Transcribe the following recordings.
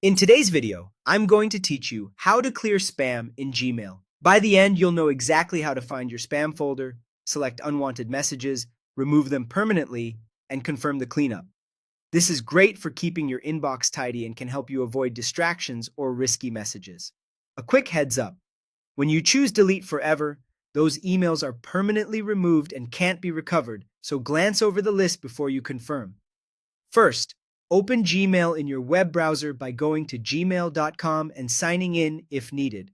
In today's video, I'm going to teach you how to clear spam in Gmail. By the end, you'll know exactly how to find your spam folder, select unwanted messages, remove them permanently, and confirm the cleanup. This is great for keeping your inbox tidy and can help you avoid distractions or risky messages. A quick heads up. When you choose delete forever, those emails are permanently removed and can't be recovered, so glance over the list before you confirm. First, open Gmail in your web browser by going to gmail.com and signing in if needed.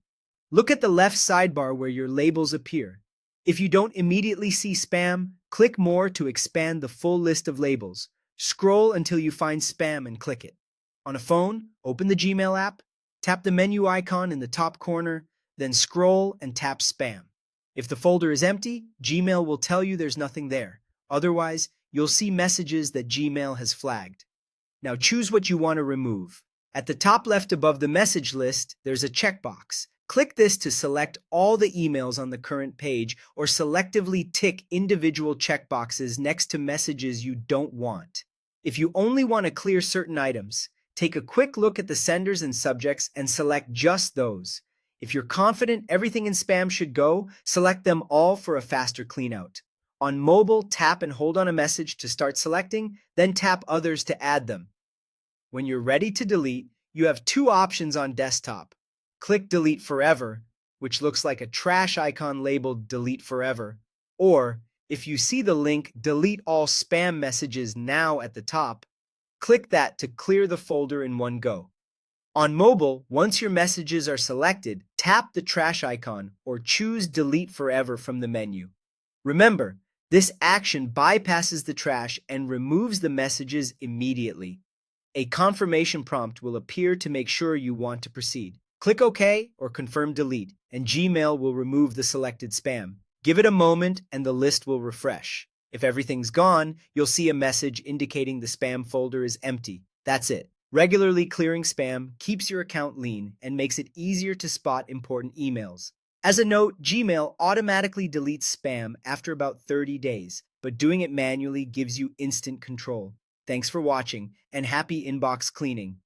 Look at the left sidebar where your labels appear. If you don't immediately see spam, click More to expand the full list of labels. Scroll until you find spam and click it. On a phone, open the Gmail app, tap the menu icon in the top corner, then scroll and tap spam. If the folder is empty, Gmail will tell you there's nothing there. Otherwise, you'll see messages that Gmail has flagged. Now choose what you want to remove. At the top left above the message list, there's a checkbox. Click this to select all the emails on the current page or selectively tick individual checkboxes next to messages you don't want. If you only want to clear certain items, take a quick look at the senders and subjects and select just those. If you're confident everything in spam should go, select them all for a faster cleanout. On mobile, tap and hold on a message to start selecting, then tap Others to add them. When you're ready to delete, you have two options on desktop. Click Delete Forever, which looks like a trash icon labeled Delete Forever, or if you see the link Delete All Spam Messages Now at the top, click that to clear the folder in one go. On mobile, once your messages are selected, tap the trash icon or choose Delete Forever from the menu. Remember, this action bypasses the trash and removes the messages immediately. A confirmation prompt will appear to make sure you want to proceed. Click OK or Confirm Delete, and Gmail will remove the selected spam. Give it a moment and the list will refresh. If everything's gone, you'll see a message indicating the spam folder is empty. That's it. Regularly clearing spam keeps your account lean and makes it easier to spot important emails. As a note, Gmail automatically deletes spam after about 30 days, but doing it manually gives you instant control. Thanks for watching, and happy inbox cleaning.